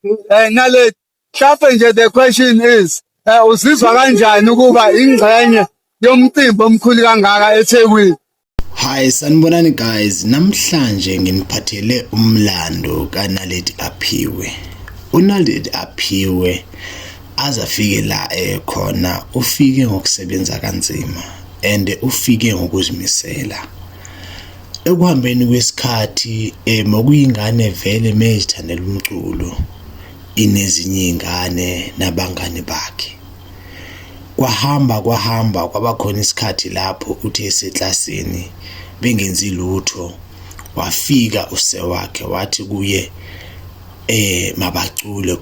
Nale mhlawumbe nje the question is uzizwa kanjani ukuba ingxenye yomcimbi omkhulu kangaka eThekwini? Hi sanibonani guys, namhlanje nginiphathele umlando kaNaledi Aphiwe. uNaledi Aphiwe azafike la khona ufike ngokusebenza kanzima and ufike ngokuzimisela. Ekuhambeni kwesikhathi mokuyingane vele mezithandela umculo inezinye ingane nabangani bakhe. Kwahamba kwaba khona isikhathi lapho uthe eseklasini bengenzi lutho, wafika usewakhe wathi kuye mabacule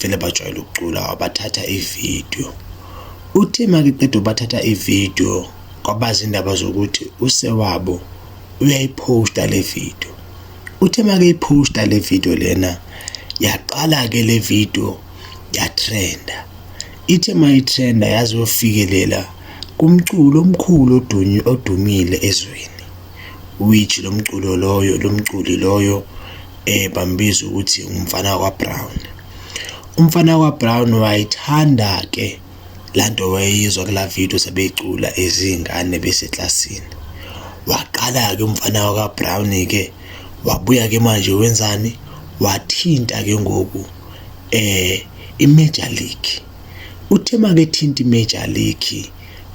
vele bajwayele ukucula wabathatha ivideo. Uthe makeqeda bathatha ivideo kwabaza indaba zokuthi usewabo uyayiposta le video. Uthe makeyiposta le video lena yaqala ke le video yatrenda. Ithe mayitrenda yazofikelela kumculo omkhulu odumile ezweni, which lo mculi loyo bambiza ukuthi umfana kwaBrown. Umfana kwaBrown wayithanda ke lanto wayizwa kula video sebeyicula ezingane beseklasini. Waqala ke umfana kwaBrown ke wabuya ke manje wenzani, wathinta ke ngoku iMajor League. Uthe make thinta iMajor League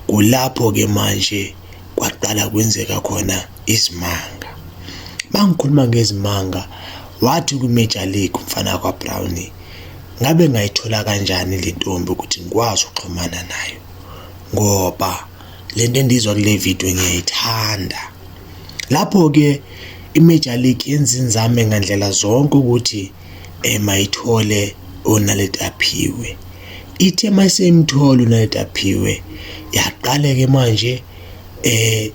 kulapho ke manje kwaqala kwenzeka khona izimanga. Bangikhuluma ngezimanga, wathi kuMajor League umfana kwaBrown, ngabe ngayithola kanjani le ntombi ukuthi ngikwazi ukuxhumana nayo, ngoba lento endizwa kule video ngiyayithanda. Lapho ke iMajor League yenza inzame ngandlela zonke ukuthi mayithole uNaledi Aphiwe. Ithe mayisemthola uNaledi Aphiwe yaqale ke manje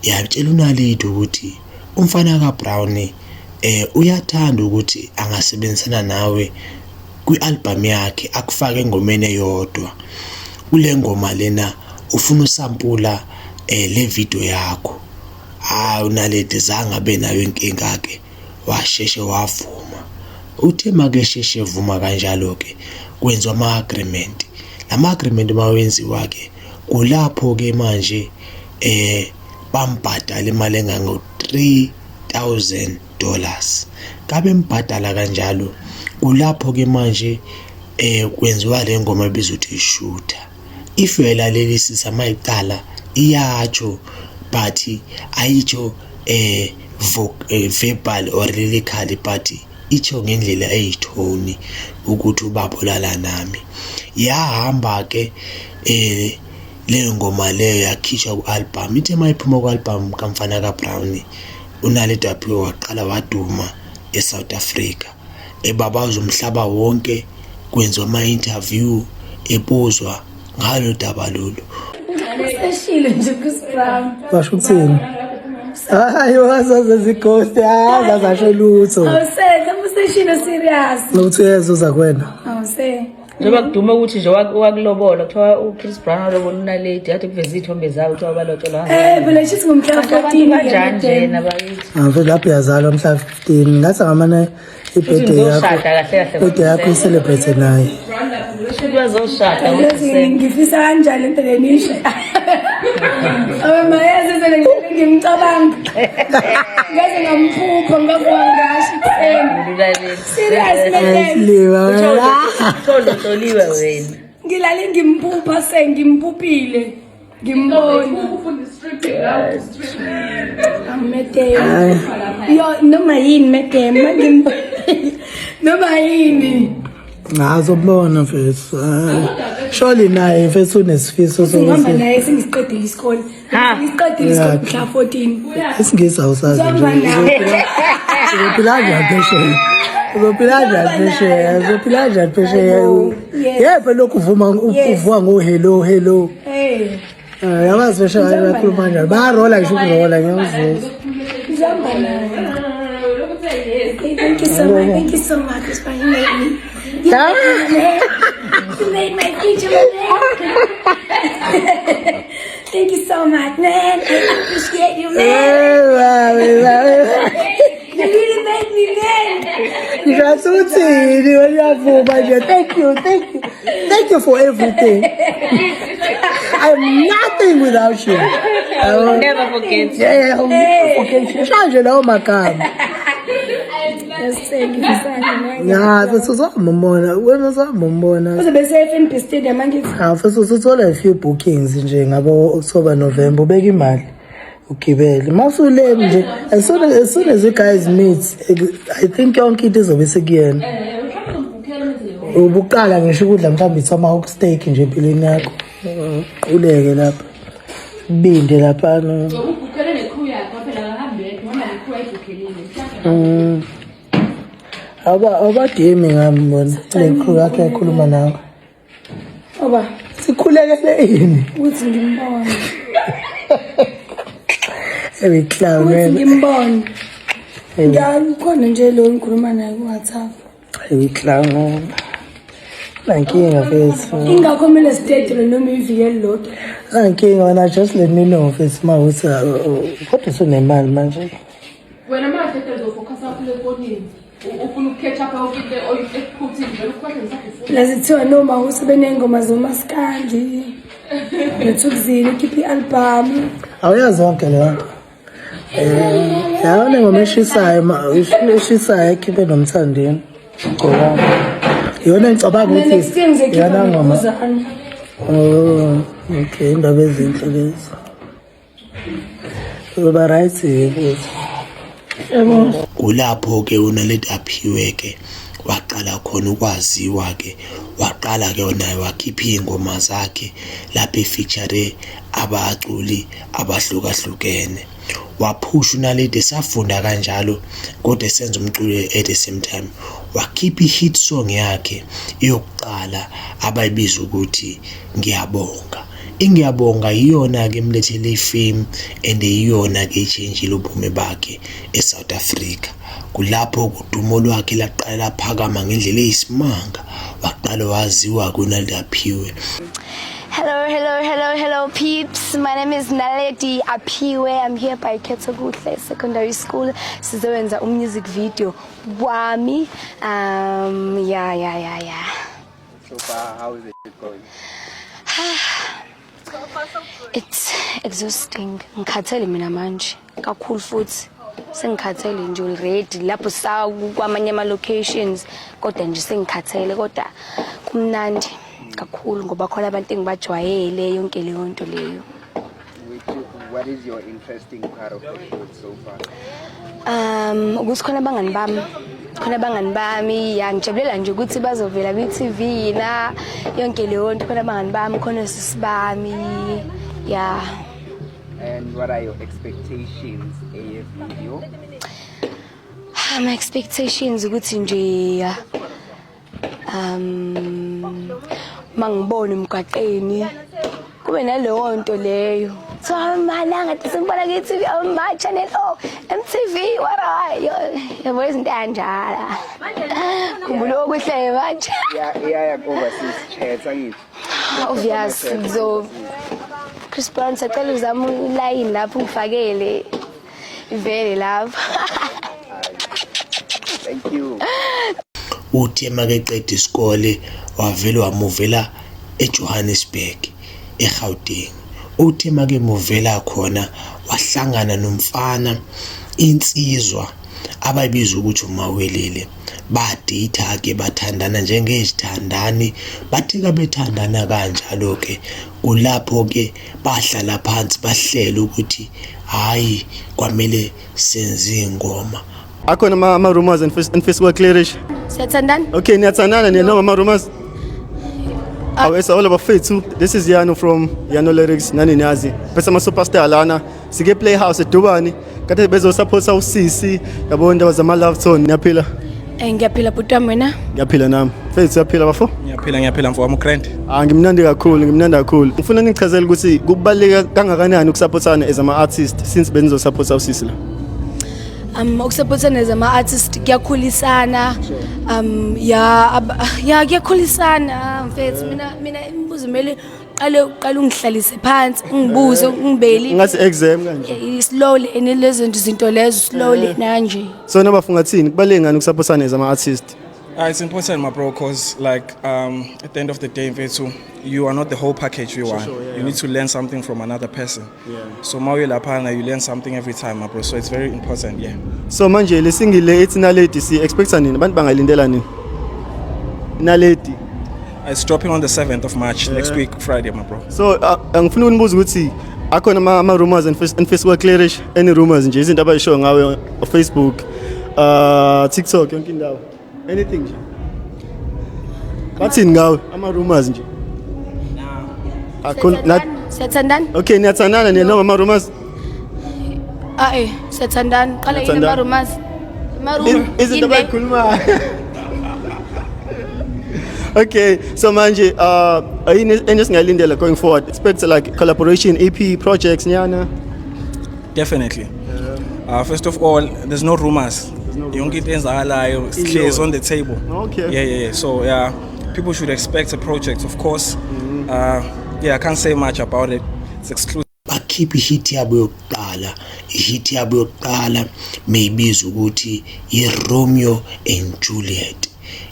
yatshela uNaledi ukuthi umfana kaBrown uyathanda ukuthi angasebenzisana nawe kwi-album yakhe, akufake engomeni eyodwa. Kule ngoma lena ufuna usampula le video yakho. uNaledi zange abe nayo inkinga ke, washeshe wavuma. Uthe make sheshe vuma kanjalo ke kwenziwa ama-agreement. Lama-agreement mawenziwa ke kulapho ke manje bambhadala imali engango $3,000. Kabe mbhadala kanjalo kulapho ke manje kwenziwa le ngoma ebizwa ukuthi ishooter. If uyalalela isisa mayicala iyatsho but ayitsho verbal or lyrically, but itsho ngendlela eyithoni ukuthi ubabulala nami. Yahamba ke leyo ngoma leyo yakhishwa ku-album. Ithe mayiphuma ku-album kaMfana kaBrown, uNaledi Aphiwe waqala waduma eSouth Africa, ebabaza umhlaba wonke, kwenziwa ama-interview, ebuzwa ngalo daba lolu. Seshilo nje Chris Brown. Washo ukuthini? Hayi wazaze zighost azasho lutho. Awuse, seshilo serious. Nokuthi uyezuza kwena. Awuse. Njengoba kuduma ukuthi nje wakulobola kuthiwa uChris Brown walobola uNaledi yathi kuveza izithombe zawo kuthiwa balotsholwa. Phela shithi ngomhla 14 kanjani njena bayithi. Mfethu lapho yazalwa mhla 15 ngathi ngamane ibirthday yakho. Ibirthday yakho icelebrate naye. Bazoshada ukuthi ngifisa kanjani into lenisha. Mayazi sele ngimcabanga. Ngaze ngamphupha ngafangashi kutheni. Serious man. Liwa. Toliwe wena. Ngilale ngimphupha sengimphupile. Ngimbona. Amete. Yo noma yini medem noma yini. Ngazobona mfethu. Surely naye mfethu unesifiso Ngihamba naye sengisiqedile isikole. Ngisiqedile isikole mhla 14. isingisi awusazi nje. Uzophila njani phesheya? Yebo lokhu uvuka ngo hello. Yabazi phesheya bakhuluma kanjani? Bayarola ngisho ukurola ngiyawuvuka. Ngihamba naye. Thank you so much for inviting me. You made my future, man. Thank you so much, man. I appreciate you, man. You really made me, man. Ngiyasuthini wena nje. Thank you for everything. I'm nothing without you. I will never forget. Yeah, I will never forget you. Shanje lawo magama. Ya, sesizammbona. Wena uzambona. Uzobe se-FNB Stadium angithi. Futhi usuthola a few bookings nje ngabo October November ubeka imali ugibele. Masule nje as soon as you guys meet, I think yonke into izobe sekuyena. Ubuqala ngisho ukudla mhlawumbe tomahawk steak nje empilweni yakho. Uleke lapha. Binde lapha no. Ubukhele necrew yakho phela ngahambe noma necrew ayibukhelile. Abadimi ngambona necrew yakhe yakhuluma nawe. Oba, sikhulekele yini? uthi ngimbone. Every clown Uthi man. ngimbone. Ngiyakhona nje lo ngikhuluma naye ku WhatsApp. Every clown. Nankinga mfethu. Ingakho kumele state noma ivikele lodwa. Nankinga wena just let me know mfethu mawuthi kodwa usunemali manje. Wena manje uzofocus kule phone. Ufuna ukuketch up yonke into oyiphuthile vele ukwahle ngisafuna. Lazithiwa noma usebenengoma zomaskandi. Nethukuzini ikhiphi i-album. Awuyazi wonke leyo nto. Yawona ngoma eshisayo ekhiphe nomthandeni. Ngoba yona ngicabanga Next time ukuthi ngizokhipha yona ngoma. ngomuzana. Oh, okay, indaba ezinhle lezi. Uba right futhi. Kulapho ke uNaledi Aphiwe ke waqala khona ukwaziwa ke, waqala ke naye wakhipha ingoma zakhe lapho efeature abaculi abahlukahlukene. Waphusha uNaledi safunda kanjalo kodwa esenza umculo at the same time. Wakhipha hit song yakhe yokuqala abayibiza ukuthi ngiyabonga. Ingiyabonga iyona ke emlethele ifame and iyona ke ichange ubume bakhe eSouth Africa. Kulapho udumo lwakhe laqala laphakama ngendlela eyisimanga, waqala waziwa kuNaledi Aphiwe. Hello peeps. My name is Naledi Aphiwe. I'm here by Ketsokuhle Secondary School. Sizowenza music video wami. Yeah. So far, how is it going? It's exhausting. Ngikhathele mina manje. Kakhulu futhi. Sengikhathele nje already lapho kwamanye ama locations kodwa nje sengikhathele kodwa kumnandi kakhulu ngoba khona abantu engibajwayele yonke leyo nto leyo. what is your interesting part of the show so far? Ukuthi khona abangani bami ya ngijabulela nje ukuthi bazovela kwi-TV na yonke leyo nto khona abangani bami khona sisibami ya. And what are your expectations AF video? My expectations ukuthi nje mangibone emgaqeni kube naleyo nto leyo so malanga tisibona kwi-TV my channel MTV yabo izinto kanjala kumbulo okuhle manje Yeah, overseas chats angithi. obvious so Chris Brown sacela uzama uline lapho ngifakele ivele lapho. Thank you. Uthi makeqeda isikole wavele wamuvela eJohannesburg eGauteng. Uthi make muvela khona wahlangana nomfana insizwa abayibiza ukuthi uMawelele badate ke bathandana njengezithandani bathi ka bethandana kanjalo ke kulapho ke bahlala phansi bahlela ukuthi hayi kwamele senze ingoma. Akhona ama rumors and festival clearance. Siyathandana? Okay, niyathandana niyano ama rumors. It's all about faith too. This is Yano from Yano Lyrics nani niyazi. Bese ama superstar lana. Sike Playhouse eDubani. Kade bezo support uSisi. Yabo indaba zama love tone niyaphila. Ngiyaphila butwa wena? Ngiyaphila nami. Faith uyaphila bafo? Ngiyaphila mfowami uGrand. Ngimnandi kakhulu. Ngifuna nichazele ukuthi kubaleka kangakanani ukusupportana as ama artist since benizo support uSisi la. Ukusupportana as ama-artist kuyakhulisana kuyakhulisana mfethu mina imibuzo kumele uqale ungihlalise phansi ungibuze ngibeli ngathi exam kanje slowly lezo zinto lezo slowly nanje so nabafungathini kubaleke ngani ukusupportana as ama-artist. It's important, my bro, because at the end of the day, Mfethu, you are not the whole package you are. Sure, yeah. You need to learn something from another person. Yeah. So Maui Lapana, you learn something every time, my bro. So it's very important, yeah. So manje le single it's Naledi si expecta nini abantu bangalindela nini? Naledi. It's dropping on the 7th of March next week Friday, my bro. So ngifuna unibuza ukuthi akhona ama rumors and festival clearance any rumors nje izinto abayisho ngawe on Facebook, TikTok yonke indawo. Anything nje. Bathini ngawe ama rumors nje. Siyathandana? Okay, niyathandana niyano ama rumors? Siyathandana. Qala yini ama rumors? Izinto abayikhuluma. Okay, so manje ayini singayilindela going forward? Expect like collaboration, EP projects nyana? Definitely. First of all, there's no rumors. Yonke into enzakalayo is on the table. Okay. Yeah. So people should expect a project, of course. I can't say much about it. It's exclusive. Bakhipha ihit yabo yokuqala maybe ukuthi iRomeo and Juliet.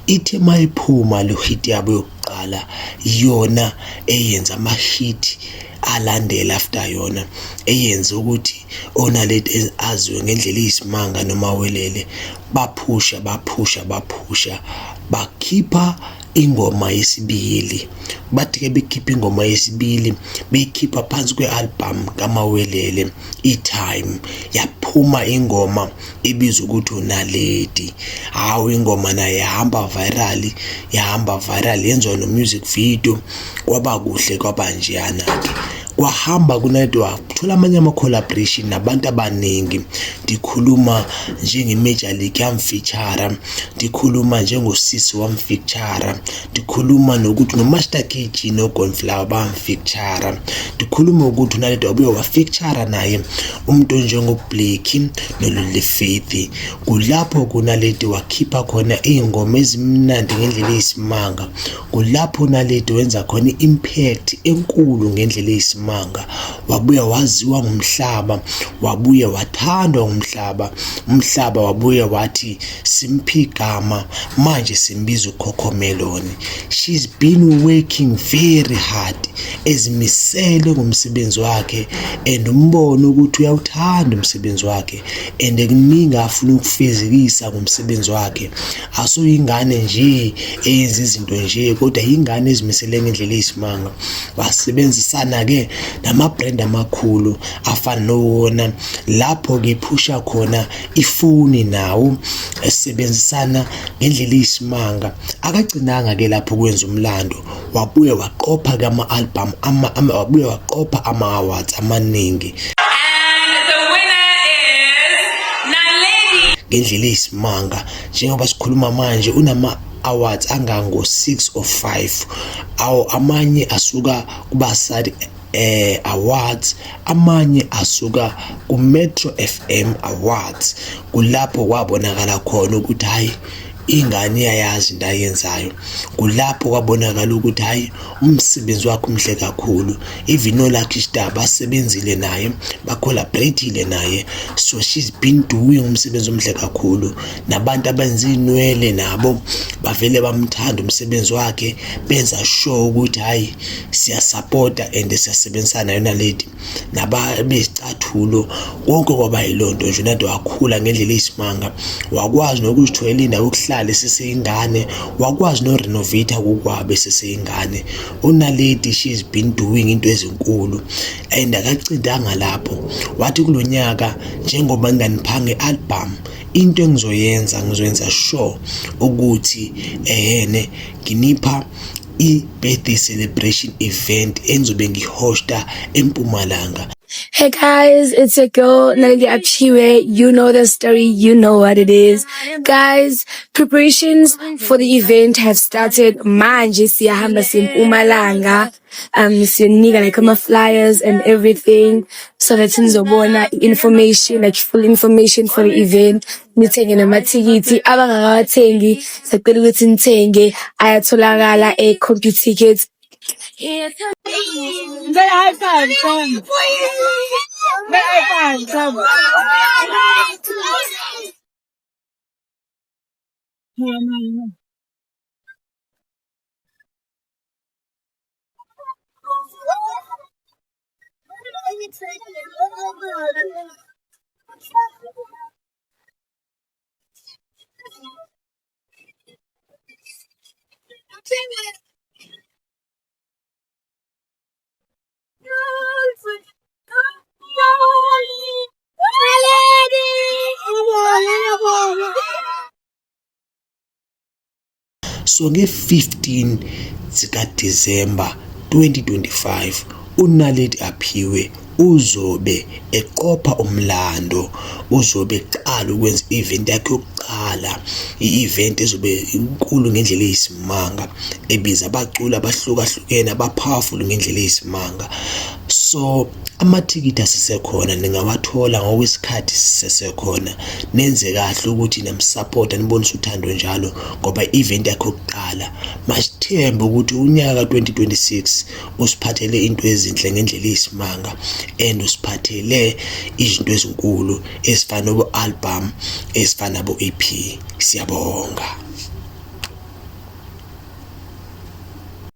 Ithe mayiphuma lo hit yabo yokuqala yona eyenza ama hit alandela after yona eyenza ukuthi oNaledi aziwe ngendlela isimanga noma welele baphusha bakhipha ingoma yesibili bathi ke bekhipha ingoma yesibili beyikhipha phansi kwealbum kaMawelele iTime yaphuma ingoma ebizwa ukuthi uNaledi hawo ingoma nayo yahamba viral yenziwa no music video kwaba kuhle kwabanjiyana kwahamba kuNaledi wathola amanye ama collaboration nabantu abaningi ndikhuluma njenge Major League yamfeature ndikhuluma njengosisi wamfeature ndikhuluma nokuthi no Master KG no Gonflower bamfeature ndikhuluma ukuthi uNaledi wabuye wafeature naye umuntu njengoBlake noLily Faith kulapho kuNaledi wakhipha khona ingoma ezimnandi ngendlela eyisimanga kulapho uNaledi wenza khona impact enkulu ngendlela eyisimanga wabuye waziwa ngumhlaba wabuye wathandwa umhlaba wabuye wathi simphi igama manje simbiza uCocomelon. She's been working very hard, ezimisele ngomsebenzi wakhe and umbona ukuthi uyawuthanda umsebenzi wakhe and kuningi afuna ukufezekisa ngomsebenzi wakhe. Asuyingane nje eyenza izinto nje kodwa ingane ezimisele ngendlela eyisimanga. Basebenzisana ke nama-brand amakhulu afana nowona lapho ke phusha khona ifoni nawo esebenzisana ngendlela eyisimanga. Akagcinanga ke lapho kwenza umlando, wabuye waqopha ke ama-album wabuye waqopha ama-awards amaningi. Ngendlela eyisimanga njengoba sikhuluma manje unama-awards angango-6 or 5. Amanye asuka kuBasadi Awards, amanye asuka kuMetro FM Awards. Kulapho kwabonakala khona ukuthi hayi ingane iyayazi into ayenzayo. Kulapho kwabonakala ukuthi hayi umsebenzi wakhe umhle kakhulu. Even noLucky Star basebenzile naye, bacollaborateile naye. So she's been doing umsebenzi omhle kakhulu. Nabantu abenza inwele nabo bavele bamthanda umsebenzi wakhe, benza sure ukuthi hayi siyasupporta and siyasebenzisana yona lady. Nababesicathulo konke kwaba yilonto nje nathi wakhula ngendlela eyisimanga. Wakwazi nokuzitholela indawo yokuhlala seseyingane, wakwazi no renovate ukwabe seseyingane. UNaledi she's been doing into ezinkulu and akacindanga lapho. Wathi kulonyaka njengoba nganiphange album into ngizoyenza sure ukuthi nginipha i-birthday celebration event engizobe ngihosta eMpumalanga. Hey guys, it's your girl Naledi Aphiwe. You know the story, you know what it is. Guys, preparations for the event have started. Manje siyahamba eMpumalanga. Siyonika like ama flyers and everything so that nizobona information, like full information for the event. Nithenge namathikithi, abangakawathengi sicela ukuthi nithenge, ayatholakala CompuTickets. So nge-15 zikaDisemba 2025 uNaledi Aphiwe uzobe eqopha umlando, uzobe eqala ukwenza i-event yakhe yokuqala. I-event ezobe inkulu ngendlela eyisimanga, ebiza abaculi abahlukahlukene abapowerful ngendlela eyisimanga. So amathikithi asisekhona, ningawathola ngokwesikhathi sisesekhona. Nenze kahle ukuthi namsupporta nibonise uthando njalo ngoba i-event yakhe yokuqala. Masithembe ukuthi unyaka 2026 usiphathele into ezinhle ngendlela eyisimanga and usiphathele izinto ezinkulu ezifana nobo-album, ezifana nabo-EP. Siyabonga.